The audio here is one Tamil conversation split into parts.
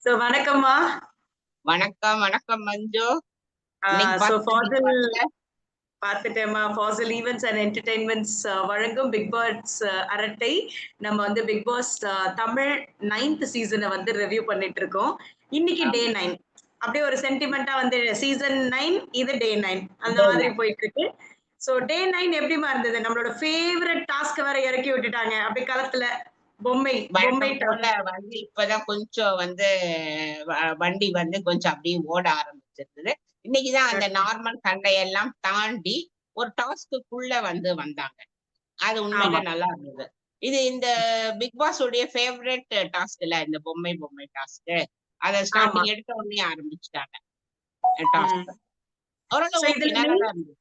வணக்கம்மா. வணக்கம், வணக்கம் மஞ்சு. ஆ இன்னைக்கு ஃபாசில் பாத்துட்டீங்களா? பார்த்துட்டேன்மா. ஃபாசில் ஈவென்ட்ஸ் அண்ட் என்டர்டெயின்மெண்ட்ஸ் வழங்கும் பிக் பாஸ் அரட்டை. நம்ம வந்து பிக் பாஸ் தமிழ் 9th சீசன வந்து ரிவ்யூ பண்ணிட்டு இருக்கோம். இன்னைக்கு டே ஆமா. 9. அப்படியே ஒரு சென்டிமென்ட்டா வந்து சீசன் 9 இது டே 9 அந்த டே மாதிரி போயிட்டு இருக்கு. டே 9 எப்படிம்மா இருந்தது? நம்மளோட ஃபேவரைட் டாஸ்க் வேற இறக்கி விட்டுட்டாங்க. அப்படியே களத்துல பொம்மை பொம்மை வழக்கம் போல டாஸ்க். வந்து இப்பதான் கொஞ்சம் வந்து வண்டி வந்து கொஞ்சம் அப்படியே ஓட ஆரம்பிச்சிருக்குது. இன்னைக்கு தான் அந்த நார்மல் சண்டையெல்லாம் தாண்டி ஒரு டாஸ்க்குள்ள வந்து வந்தாங்க. அது உண்மையில ஆமா, நல்லா இருந்தது. இது இந்த பிக் பாஸ் உடைய ஃபேவரைட் டாஸ்க்ல இந்த பொம்மை பொம்மை டாஸ்க். அத ஆமா. ஸ்டார்ட்டிங் எடுத்த உடனே ஆரம்பிச்சுட்டாங்க ம். டாஸ்க். ஓரளவு ஓகே இதுல நல்லா தான் இருந்தது.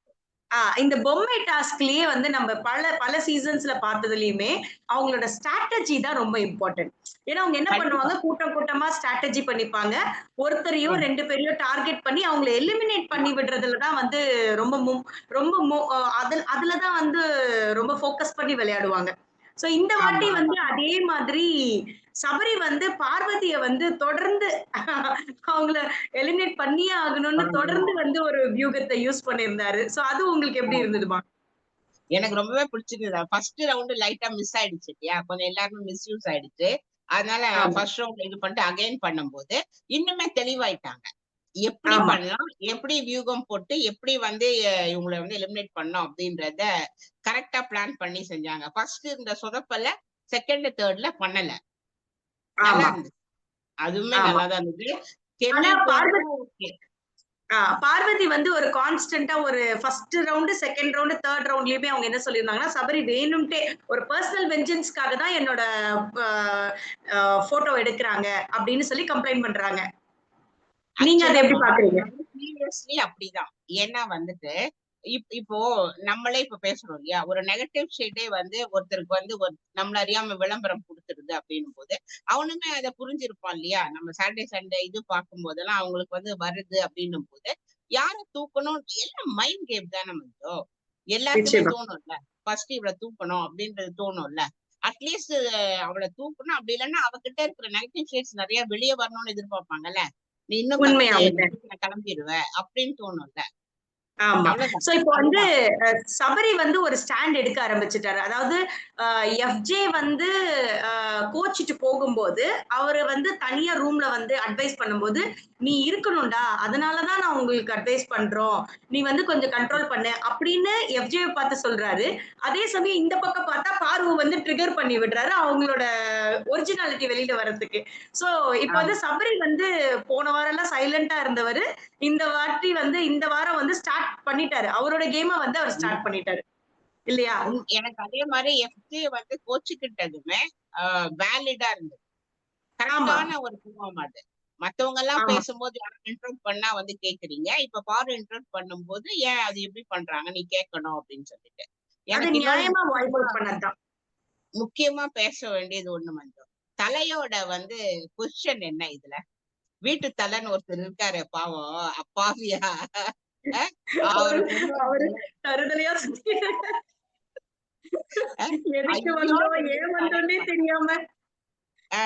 இந்த பொம்மை டாஸ்க்லயே வந்து நம்ம பல பல சீசன்ஸ்ல பார்த்ததுலயுமே அவங்களோட ஸ்ட்ராட்டஜி தான் ரொம்ப இம்பார்ட்டன்ட். ஏன்னா அவங்க என்ன கண்டிப்பா. பண்ணுவாங்க, கூட்டம் கூட்டமா ஸ்ட்ராட்டஜி பண்ணிப்பாங்க. ஒருத்தரையோ ம். 2 பேரையோ டார்கெட் பண்ணி அவங்கள எலிமினேட் ஆமா. பண்ணி விடுறதுல தான் வந்து ரொம்ப ரொம்ப அதுல தான் வந்து ரொம்ப ஃபோக்கஸ் பண்ணி விளையாடுவாங்க. இந்த ஆமா, வாட்டி ஆமா. வந்து அதே மாதிரி சபரி வந்து பார்வதிய வந்து தொடர்ந்து அவங்கள எலிமினேட் பண்ணியே ஆகணும்னு தொடர்ந்து வந்து ஒரு வியூகத்த யூஸ் பண்ணியிருந்தாரு. அது உங்களுக்கு எப்படி ஆமா. இருந்ததுமா? எனக்கு ரொம்பவே பிடிச்சிருந்தது. ஃபர்ஸ்ட் ரவுண்ட் லைட்டா மிஸ் ஆயிடுச்சு இல்லையா? கொஞ்சம் எல்லாருமே மிஸ்யூஸ் ஆயிடுச்சு. அதனால ஆமா, ஃபர்ஸ்ட் ரவுண்ட் இது பண்ணிட்டு அகைன் பண்ணும்போது, இன்னுமே தெளிவாயிட்டாங்க. எப்படி ஆமா, பண்ணலாம்? எப்படி வியூகம் போட்டு, எப்படி வந்து இவங்கள வந்து எலிமினேட் பண்ணணும் அப்படின்றத கரெக்ட்டா பிளான் பண்ணி செஞ்சாங்க. ஃபர்ஸ்ட் இந்த சொதப்பல 2, 3ல பண்ணல. நல்லா ஆமா, இருந்துச்சு. அதுவுமே ஆமா. நல்லா தான் இருந்தது. ஆனா கெவில் பார்வதி போனதும் ஓகே. பார்வதி வந்து ஒரு கான்ஸ்டன்ட்டா ஒரு 1 ரவுண்டு, 2ண்ட் ரவுண்டு, 3ர்ட் ரவுண்ட்லயுமே அவங்க என்ன சொல்லியிருந்தாங்கன்னா, சபரி வேணும்ட்டே ஒரு பெர்சனல் வெஞ்சன்ஸ்க்காக தான் என்னோட அ அ ஃபோட்டோ எடுக்குறாங்க அப்படின்னு சொல்லி கம்ப்ளைண்ட் பண்றாங்க. நீங்க அத ஆக்சுவலா எப்படி பார்வதி பார்க்குறீங்க? வந்து சீரியஸ்லி அப்படிதான். ஏன்னா வந்துட்டு, இப்போ நம்மளே இப்ப பேசுறோம் இல்லையா? ஒரு நெகட்டிவ் ஷேடே வந்து ஒருத்தருக்கு வந்து நம்மள அறியாம விளம்பரம் குடுத்துருது அப்படின்னும்போது, அவனுமே அத புரிஞ்சிருப்பான் இல்லையா? நம்ம சாட்டர்டே, சண்டே இது பார்க்கும்போதெல்லாம் அவங்களுக்கு வந்து வருது அப்படின்னும்போது, யார தூக்கணும் எல்லாம் மைண்ட் கேம் தான மஞ்சு. எல்லாருக்குமே நிச்சயமா. தோணும்ல. ஃபர்ஸ்ட் இவள தூக்கணும் அப்படின்றது தோணும்ல. அட்லீஸ்ட் அவள தூக்கணும். அப்படி இல்லன்னா அவகிட்ட இருக்கிற நெகட்டிவ் ஷேட்ஸ் நெறைய வெளிய வரணும்னு எதிர்பார்ப்பாங்கல்ல. நீ இன்னும் உண்மையா, கத்து, நீ உண்மையா. சீக்கிரம் கிளம்பிருவ அப்படின்னு தோணும்ல. ஆமா. அவ்வளவுதான். இப்போ வந்து அதுதான். சபரி வந்து ஒரு ஸ்டாண்ட் எடுக்க ஆரம்பிச்சுட்டாரு. அதாவது எஃப்ஜே வந்து கோச்சிட்டு போகும்போது, அவரு வந்து தனியா ரூம்ல வந்து அட்வைஸ் பண்ணும்போது, "நீ இருக்கணும்டா. அதனால தான் நான் உங்களுக்கு அட்வைஸ் பண்றோம். நீ வந்து கொஞ்சம் கண்ட்ரோல் பண்ணு." அப்படின்னு எஃப்ஜேவ பார்த்து சொல்றாரு. அதே சமயம் இந்த பக்கம் பார்த்தா பார்வு வந்து ட்ரிகர் பண்ணி விடுறாரு, அவங்களோட ஒரிஜினாலிட்டி வெளியில வர்றதுக்கு. சோ, இப்ப வந்து ஆமா. சபரி வந்து போன வாரம்லாம் சைலன்ட்டா இருந்தவரு, இந்த வாட்டி வந்து இந்த வாரம் வந்து ஸ்டார்ட் பண்ணிட்டாரு. அவரோட கேம வந்து அவர் ஸ்டார்ட் பண்ணிட்டாரு. இல்லையா? எனக்கு அதே மாரி எஃப்ஜே வந்து கோச்சுக்கிட்டதுமே வேலிடா இருந்தது. ஆமா, கரெக்ட்டான ஒரு கோவம் அது. மத்தவங்க எல்லாம் ஆமா. பேசும்போது யாரும் இன்டரப்ட் பண்ணா வந்து கேட்கிறீங்க. இப்ப பாரு இன்டரப்ட் பண்ணும்போது, ஏன் அது எப்படி பண்றாங்க? நீ கேட்கணும் அப்படின்னு சொல்லிட்டு. அது எனக்கு இன்னொன்னு நியாயமா வாய்ஸ் முக்கியமா அவுட் பண்ணது தான். முக்கியமா பேச வேண்டியது ஒண்ணு மஞ்சு. தலையோட வந்து பொசிஷன் என்ன இதுல? வீட்டு தலைன்னு ஒருத்தர் இருக்காரே பாவம், அப்பாவியா அ அவர அவரு கொண்டு வந்து அவரு தருதலையா சுத்திட்டு அ எதுக்கு வந்தோம்? ஐயோன்னு ஏன் இருந்தது தலைய வந்தோன்னே பார்த்தா. தெரியாம. அ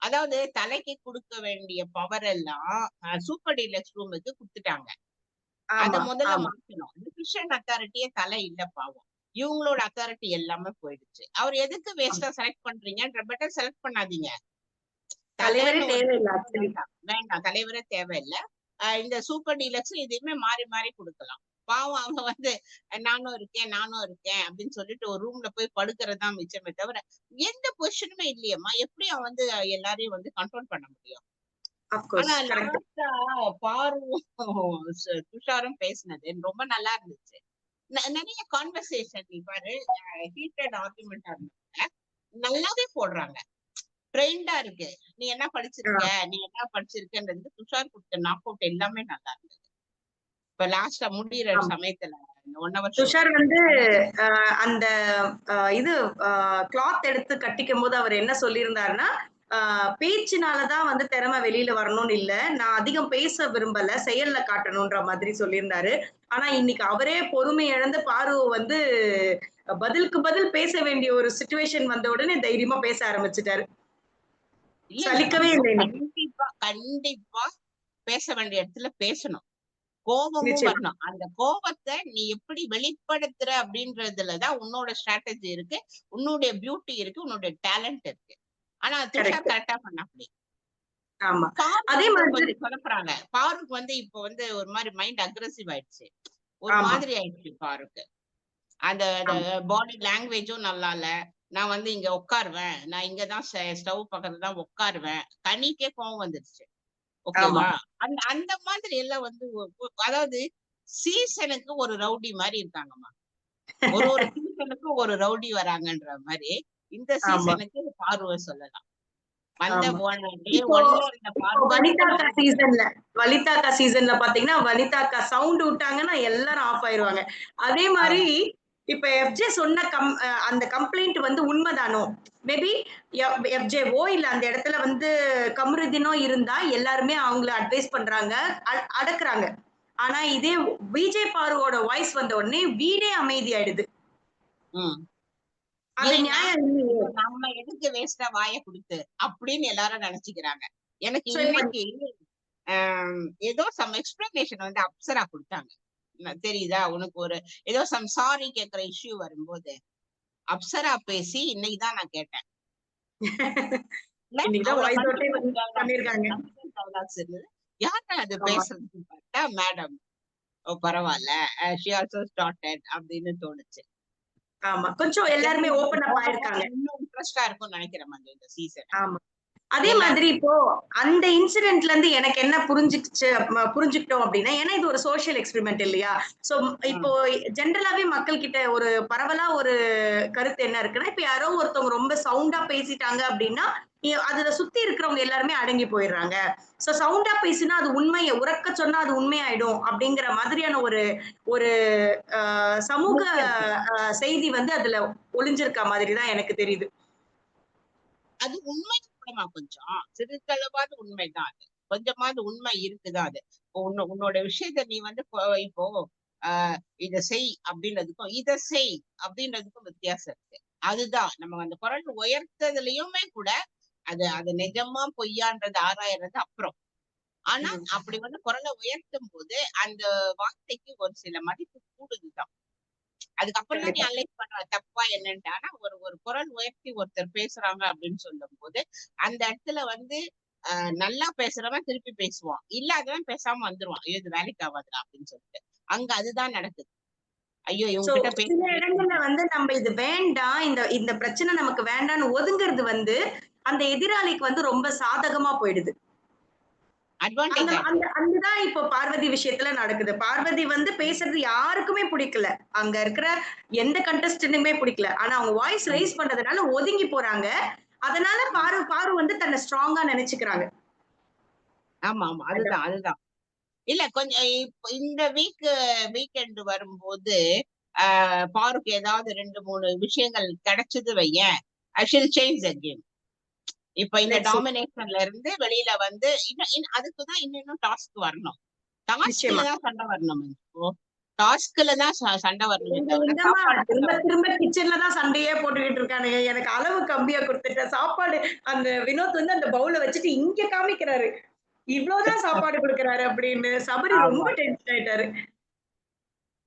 அதாவது தலைக்கு குடுக்க வேண்டிய பவர் எல்லாம் சூப்பர் டீலக்ஸ் ரூமுக்கு குடுத்துட்டாங்க. அத ஆமா, முதல்ல ஆமா. மாத்தணும். டிசிஷன் அத்தாரிட்டியே தல இல்ல பாவம். இவங்களோட அத்தாரிட்டி எல்லாமே போயிடுச்சு. அவர் எதுக்கு ஆமா. வேஸ்ட்டா செலக்ட் பண்றீங்கன்ற பெட்டர் செலக்ட் பண்ணாதீங்க. தலைவரே தலைன்னு ஒரு தேவையில்ல விஷயமே ஆக்சுவலி. வேண்டாம். வேண்டாம். தலைவரே தேவையில்ல. இந்த சூப்பர் டீலக்ஸும் இதையுமே மாறி, மாறி குடுக்கலாம். பாவம் அவங்க வந்து நானும் இருக்கேன், நானும் இருக்கேன் அப்படின்னு சொல்லிட்டு ஒரு ரூம்ல போய் படுக்கிறது தான் மிச்சமே தவிர, எந்த பொசிஷனுமே இல்லையேம்மா! எப்படி அவன் வந்து எல்லாரையும் வந்து கண்ட்ரோல் பண்ண முடியும்? ஆஃப் ஆனா கோர்ஸ். கரெக்ட். லாஸ்ட்டா பாருவும் துஷாரும் பேசினது ரொம்ப நல்லா இருந்துச்சு. நெறைய கான்வர்சேஷன் நீ பாரு ஹீட்டட் ஆர்குமென்ட்டா இருந்தாங்க. நல்லாவே போடுறாங்க. ட்ரெயின்டா இருக்கு. நீ என்ன படிச்சிருக்க? ஆ. நீ என்ன படிச்சிருக்கன்றதுக்கு துஷார் குடுத்த நாக் அவுட் எல்லாமே நல்லா இருந்தது. இப்ப லாஸ்ட்டா முடியிற ஆமா. சமயத்துல இந்த 1 ஹவர் ஷோல. துஷார் வந்து நல்லாவே அ அந்த இது கிளாத் எடுத்து கட்டிக்கும்போது அவர் என்ன சொல்லியிருந்தாருன்னா, அ பேச்சினால தான் வந்து திறமை வெளியில வரணும்னு இல்ல. நான் அதிகம் பேச விரும்பல. செயல்ல காட்டணுன்ற மாதிரி சொல்லியிருந்தாரு. ஆனா இன்னைக்கு அவரே பொறுமை இழந்து பாரு வந்து பதிலுக்கு பதில் பேச வேண்டிய ஒரு சிச்சுவேஷன் வந்த உடனே தைரியமா பேச ஆரம்பிச்சுட்டாரு. இல்ல, இல்ல சலிக்கவே மஞ்சு. இல்ல இன்னைக்கு. கண்டிப்பா. கண்டிப்பா பேச வேண்டிய இடத்துல பேசணும். கோபமும் நிச்சயமா. வரணும். அந்த கோபத்தை நீ எப்படி வெளிப்படுத்துற அப்படின்றதுலதான் உன்னோட ஸ்ட்ராட்டஜி இருக்கு, உன்னுடைய பியூட்டி இருக்கு, உன்னுடைய டேலண்ட் இருக்கு. ஆனா துஷார் கரெக்ட். கரெக்டா பண்ணாப்படி. ஆமா. பாரு அதே வந்து மாதிரி கொஞ்சம் சொதப்புறாங்க. பாருக்கு வந்து இப்போ வந்து ஒரு மாதிரி மைண்ட் அக்ரெசிவ் ஆயிடுச்சு. ஒரு ஆமா, மாதிரி ஆயிடுச்சு பாருக்கு. அந்த ஆமா, பாடி லாங்குவேஜும் நல்லா இல்ல. நான் வந்து இங்க உட்காருவேன். நான் இங்கதான் ஸ்டவ் பக்கத்துல தான் உட்காருவேன். கனிக்கே கோவம் வந்துருச்சு. ஆமா. ஓகேவா? அந்த அந்த மாதிரி எல்லாம் வந்து அதாவது சீசனுக்கு ஒரு ரவுடி மாரி இருக்காங்கம்மா. ஒரு சீசனுக்கும் ஒரு ரவுடி வராங்கன்ற மாரி, இந்த ஆமா, சீசனுக்கு பார்வ சொல்லலாம். வந்த ஆமா. டே இப்போ 1ல இருந்த இப்போ பார்வ வனிதா இப்ப அக்கா நல்லா பண்றாங்க. சீசன்ல வனிதா அக்கா சீசன்ல பாத்தீங்கன்னா, வனிதா அக்கா சவுண்ட் விட்டாங்கன்னா எல்லாரும் ஆஃப் ஆயிருவாங்க. அதே மாரி ஆமா. இப்ப எஃப்ஜே சொன்ன அந்த கம்ப்ளைண்ட் வந்து உண்மைதானோ? மேபி எஃப்ஜேவோ இல்ல அந்த இடத்துல வந்து கமருதீனோ இருந்தா எல்லாருமே அவங்கள அட்வைஸ் பண்றாங்க, அடக்குறாங்க. ஆனா இதே விஜய் பாருவோட வாய்ஸ் வந்த உடனே வீடே அமைதியாயிடுது. ம். அது ஏன்னா, நியாயம் இல்லையே! இப்ப நம்ம எதுக்கு வேஸ்ட்டா வாய குடுத்து அப்படின்னு எல்லாரும் நெனச்சுக்கிறாங்க. எனக்கு சோ இப்ப இன்னைக்கு ஏதோ சம் எக்ஸ்பிளனேஷன் வந்து அப்சரா குடுத்தாங்க. தெரியுதா? உனக்கு ஏதோ சாரி கேட்கிற இஷ்யூ வரும்போது, அப்சரா பேசி இன்னைக்கு தான் நான் கேட்டேன். இல்ல இன்னைக்கு தான் அவ்வளவு வாய்ஸ் அவுட்டே கண்டிஷன் டயலாக்ஸ் பண்ணியிருக்காங்க. கண்டிஷன் டயலாக்ஸ் இருந்தது. யார்டா அது ஆமா, பேசுறதுன்னு பார்த்தா மேடம். ஓ பரவால்ல. ஷி ஆல்சோ ஸ்டார்டட் அப்படின்னு தோணுச்சு. ஆமா. கொஞ்சம் ஏன்னா எல்லாருமே நமக்கு ஓப்பன் அப் போக போக ஆயிருக்காங்க. இன்னும் இன்ட்ரெஸ்டா இருக்கும்னு நெனைக்கிறேன் மஞ்சு இந்த சீசன். ஆமா. அதே மாதிரி எல்லாருக்கும். இப்போ அந்த இன்சிடென்ட்ல இருந்து எனக்கு என்ன புரிஞ்சுக்கிட்டோம் அப்படின்னா, ஏன்னா இது ஒரு சோசியல் எக்ஸ்பெரிமெண்ட் இல்லையா? சோ இப்போ ம். ஜெனரலாவே மக்கள் கிட்ட ஒரு பரவலா ஒரு கருத்து என்ன இருக்குன்னா, இப்ப யாரோ ஒருத்தவங்க ரொம்ப சவுண்டா பேசிட்டாங்க அப்படின்னா, அதுல சுத்தி இருக்கிறவங்க எல்லாருமே அடங்கி போயிடுறாங்க. சோ சவுண்டா பேசினா அது உண்மைய உரக்க சொன்னா அது உண்மையாயிடும் அப்படிங்கிற மாதிரியான ஒரு ஒரு அ சமூக மித்து இருக்கு. செய்தி வந்து அதுல ஒளிஞ்சிருக்க மாதிரி தான் எனக்கு தெரியுது. அது உண்மை கூடமா கொஞ்சம். சிறிதளவாவது உண்மைதான் அது. கொஞ்சமாவது உண்மை இருக்குதான் அது. இப்போ உன்னோட விஷயத்த நீ வந்து இப்போ ஆ இத செய் அப்படின்றதுக்கும், இத செய் அப்படின்றதுக்கும் வித்தியாசம் இருக்கு. அதுதான் நம்ம அந்த குரல் உயர்த்ததுலயுமே கூட அது அது நிஜமா பொய்யான்றது ஆராயறது அப்புறம். ஆனா ம். அப்படி வந்து குரல உயர்த்தும்போது அந்த வார்த்தைக்கு ஒரு சில மதிப்பு கூடுதுதான். அதுக்கப்புறம் தான் நீ கண்டிப்பா. அனலைஸ் பண்ற தப்பா என்னன்ட்டு. ஆனா ஒரு ஒரு குரல் உயர்த்தி ஒருத்தர் பேசுறாங்க அப்படின்னு சொல்லும்போது, அந்த இடத்துல வந்து நல்லா பேசுறவன் திருப்பி பேசுவான். இல்லாதவன் பேசாம வந்துருவான். ஐயோ! இது வேலைக்கு ஆவாதுடா அப்படின்னு சொல்லிட்டு. அங்க அதுதான் நடக்குது. ஐயோ! சோ, இவங்க கிட்ட சில பேசி வேஸ்ட் இடங்கள்ல பண்ணோம். வந்து நம்ம இது வேண்டாம், இந்த இந்த பிரச்சனை நமக்கு வேண்டான்னு ஒதுங்குறது வந்து, அந்த எதிராளிக்கு வந்து ரொம்ப சாதகமா போயிடுது. அந்த அட்வான்டேஜ் அந்த ஆயிடுது. அதுதான் இப்போ பார்வதி விஷயத்துல நடக்குது. பார்வதி வந்து ம். பேசுறது யாருக்குமே பிடிக்கல. அங்க இருக்கிற எந்த கண்டஸ்டன்ட்டுமே பிடிக்கல. ஆனா அவங்க வாய்ஸ் ம். ரெய்ஸ் பண்றதுனால ஒதுங்கி போறாங்க. அதனால ம். பாரு பாரு வந்து தன்னை ஸ்ட்ராங்கா நெனச்சுக்கிறாங்க. ஆமா, ஆமா. அதான். அதுதான், அதுதான். இல்ல கொஞ்சம் இப்ப இந்த வீக்கெண்ட் வரும்போது, பாருக்கு ஏதாவது 2, 3 விஷயங்கள் கிடைச்சது வையேன், ஐ ஷில் சேஞ்ச் த கேம். இப்ப இந்த லெட்ஸ் ஹோப். டாமினேஷன்ல இருந்து வெளியில வந்து அதுக்கு தான் இன்னும் டாஸ்க் வரணும். டாஸ்க்ல நிச்சயமா. தான் சண்டை வரணும். இப்போ டாஸ்க்ல தான் சண்டை வரணுமே எங்க தவிர எங்கம்மா சாப்பாடு சண்டை திரும்ப வரக்கூடாது. திரும்ப கிச்சன்ல தான் சண்டையே போட்டுக்கிட்டு இருக்கானுங்க. எனக்கு அளவு கம்மியா குடுத்துட்டேன். சாப்பாடு அந்த வினோத் வந்து அந்த பவுல வச்சுட்டு இங்க காமிக்கிறாரு. இவ்ளோதான் சாப்பாடு குடுக்குறாரு அப்படின்னு. சபரி ரொம்ப ஆமா. டென்ஷன் ஆயிட்டாரு.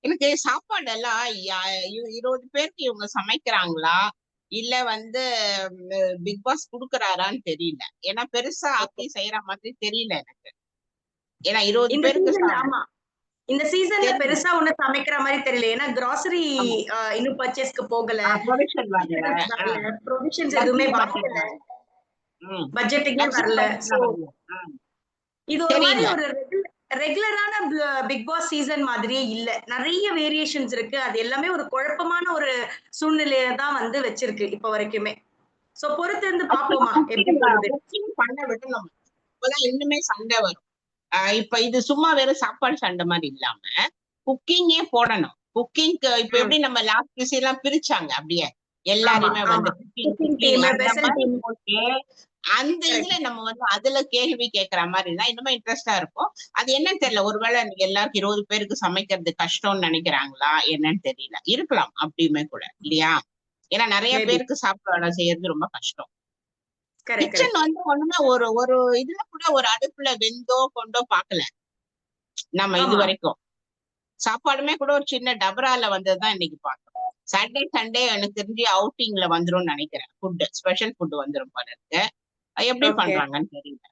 எனக்கு சாப்பாடு எல்லாம் 20 பேருக்கு இவங்க சமைக்கிறாங்களா? இல்ல வந்து பிக் பாஸ் குடுக்குறாரான்னு தெரியல. ஏன்னா பெருசா ஆக்கி செய்யற மாதிரி தெரியல எனக்கு. ஏன்னா 20 இந்த பேருக்கு சீசன்ல ஆமா. இந்த சீசன்ல தெரியல. பெருசா ஒண்ணும் சமைக்கிற மாரி தெரியல. ஏன்னா கிராசரி ஆமா. இன்னும் பர்ச்சேஸ்க்கு போகல. ப்ரொடக்ஷன் வரல. வெஜிடபிள்ஸ் ஆ. வரல. ப்ரொவிஷன்ஸ் எதுவுமே லக்ஸரி வரல. பட்ஜெட் வரல. ம். பட்ஜெட்டுக்கே லக்ஸரி வரல. சோ பட்ஜெட்லாம் வரல. ஆ. இது ஒரு மாரி தெரியல. ஒரு ரெகுலரான பிக் பாஸ் சீசன் மாதிரியே இல்ல. நெறைய வேரியேஷன்ஸ் இருக்கு. அது எல்லாமே ஒரு குழப்பமான ஒரு சூழ்நிலைய தான் வந்து வச்சிருக்கு இப்ப வரைக்குமே. சோ பொறுத்திருந்து ஆக்சுவலா பார்ப்போமா எப்படி போகுது. குக்கிங் பண்ண விடணும். அப்பதான் இன்னுமே சண்டை வரும். இப்ப இது சும்மா வெறும் சாப்பாடு சண்டை மாரி இல்லாம, குக்கிங்கே போடணும். குக்கிங்க்கு இப்ப ம். எப்படி நம்ம லாஸ்ட் சீசன்லாம் பிரிச்சாங்க அப்படியே. ஆமா, எல்லாரையுமே வந்து ஆமா. குக்கிங், குக்கிங் குக்கிங் டீம், அந்த வெசல் மாரி டீம். போட்டு, அந்த இதுல கரெக்ட். நம்ம வந்து அதுல கேள்வி கேட்கிற மாரி இருந்தா இன்னுமே இன்ட்ரெஸ்ட்டா இருக்கும். அது என்னன்னு தெரியல. ஒருவேளை எல்லாருக்கும் 20 பேருக்கு சமைக்கிறது கஷ்டம்னு நெனைக்கிறாங்களா? என்னன்னு தெரியல. இருக்கலாம் அப்படியுமே கூட. இல்லையா? ஏன்னா நெறைய மேபி. பேருக்கு சாப்பாடு செய்யறது ரொம்ப கஷ்டம். கரெக்ட் கிச்சன் வந்து ஒண்ணுமே ஒரு ஒரு இதுல கூட ஒரு அடுப்புல வெந்தோ கொண்டோ பாக்கல நம்ம இது ஆமா வரைக்கும். சாப்பாடுமே கூட ஒரு சின்ன டபரால வந்ததுதான் இன்னைக்கு பார்த்தோம். சாட்டர்டே சண்டே எனக்கு தெரிஞ்சு அவுட்டிங்ல வந்துரும்னு நினைக்கிறேன். ஃபுட் ஸ்பெஷல் ஃபுட் வந்துரும் போல இருக்கு. எப்படி ஓகே பண்றாங்கன்னு தெரியல.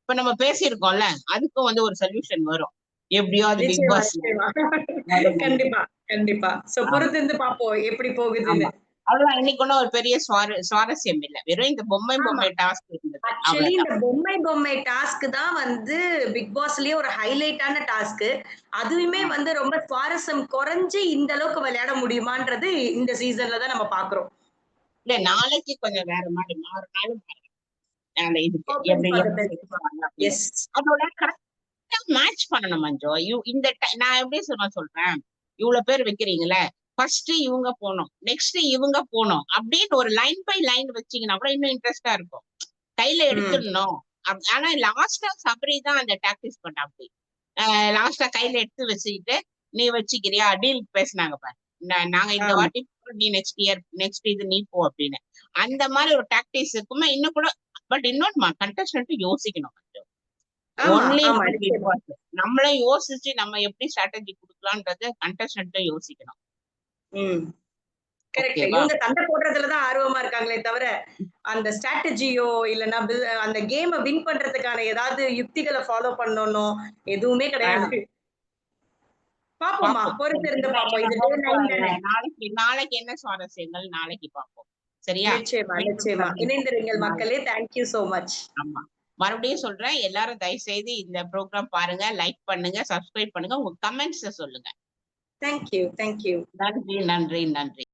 இப்ப நம்ம பேசியிருக்கோம்ல, அதுக்கும் வந்து ஒரு சொல்யூஷன் வரும். எப்படியாவது பிக் நிச்சயமா பாஸ் நிச்சயமா வரும். கண்டிப்பா கண்டிப்பா சோ ஆமா பொறுத்திருந்து பாப்போம் எப்படி போகுதுன்னு. ஆமா. அவ்வளவுதான். இன்னைக்கு ஒன்னும் ஒரு பெரிய சுவாரஸ்யம் இல்ல. வெறும் இந்த பொம்மை ஆமா பொம்மை டாஸ்க் இருந்தது. ஆக்சுவலி அவ்வளவுதான். இந்த பொம்மை டாஸ்க் தான் வந்து பிக் பாஸ்லயே ஒரு ஹைலைட்டான டாஸ்க். அதுவுமே ஆ. வந்து ரொம்ப சுவாரஸ்யம் குறைஞ்சு இந்த அளவுக்கு விளையாட முடியுமான்றது இந்த சீசன்ல தான் நம்ம பாக்குறோம். இல்ல நாளைக்கு கொஞ்சம் வேற மாதிரி மாறினாலும் அந்த இதுக்கு ஓப்பன் எப்படி ஃபார் த எப்படி பெஸ்ட். எடுப்பாங்க அப்படின்னு. எஸ். அதோட கரெக்டா மேட்ச் பண்ணணும் மஞ்சு. இந்த நான் எப்படி சொல்றேன், இவ்வளவு பேர் வைக்கிறீங்களே, ஃபர்ஸ்ட் இவங்க போனோம், நெக்ஸ்ட் இவங்க போனோம் அப்படின்னு ஒரு லைன் பை லைன் வச்சீங்கன்னா கூட இன்னும் இன்ட்ரெஸ்டா இருக்கும். கையில ம். எடுத்துடணும். ஆனா லாஸ்டா சபரி தான் அந்த டாக்டிஸ் பண்ண அப்படி லாஸ்டா கையில எடுத்து வச்சுக்கிட்டு நீ வச்சுக்கிறியா டீல் பேசினாங்க பாரு. நாங்க இந்த ஆமா. வாட்டி நீ நெக்ஸ்ட் இயர் நெக்ஸ்ட் இது நீ போ அப்படின்னு. அந்த மாதிரி ஒரு டாக்டிஸ் இருக்குமே இன்னும் கூட. பட் இன்னொன்னு கண்டஸ்டன்ட் யோசிக்கணும். ஆமா, ஒன்லி ஆமா. பிக் நிச்சயமா. பாஸ் நம்மளே யோசிச்சு நம்ம எப்படி ஸ்ட்ராட்டஜி குடுக்கலாம்ன்றத கண்டஸ்டன்ட் யோசிக்கணும். ம். கரெக்ட். ஓகேவா? இவங்க சண்டை போடுறதுல தான் ஆர்வமா இருக்காங்களே தவிர, அந்த ஸ்ட்ராட்டஜியோ இல்லன்னா அந்த கேம வின் பண்றதுக்கான ஏதாவது யுக்திகள ஃபாலோ பண்ணனோ எதுவுமே கிடையாது. பாப்போம்மா. பார்ப்போம். பொறுத்திருந்து என்ன பாப்போம். என்ன இது டே போக 9 தானே. நாளைக்கு நாளைக்கு என்ன சுவாரஸ்யங்கள் நாளைக்கு பார்ப்போம். சரியா? நிச்சயமா, மீண்டும் நிச்சயமா. சந்திப்போம். இணைந்திருங்கள் நாளைக்கு. மக்களே. Thank you so much. ஆமா. மறுபடியும் சொல்றேன். எல்லாரும் தயவு செய்து இந்த ப்ரோகிராம் பாருங்க, லைக் பண்ணுங்க, சப்ஸ்கிரைப் பண்ணுங்க. உங்க கமெண்ட்ஸ சொல்லுங்க. Thank you, thank you. நன்றி, நன்றி, நன்றி.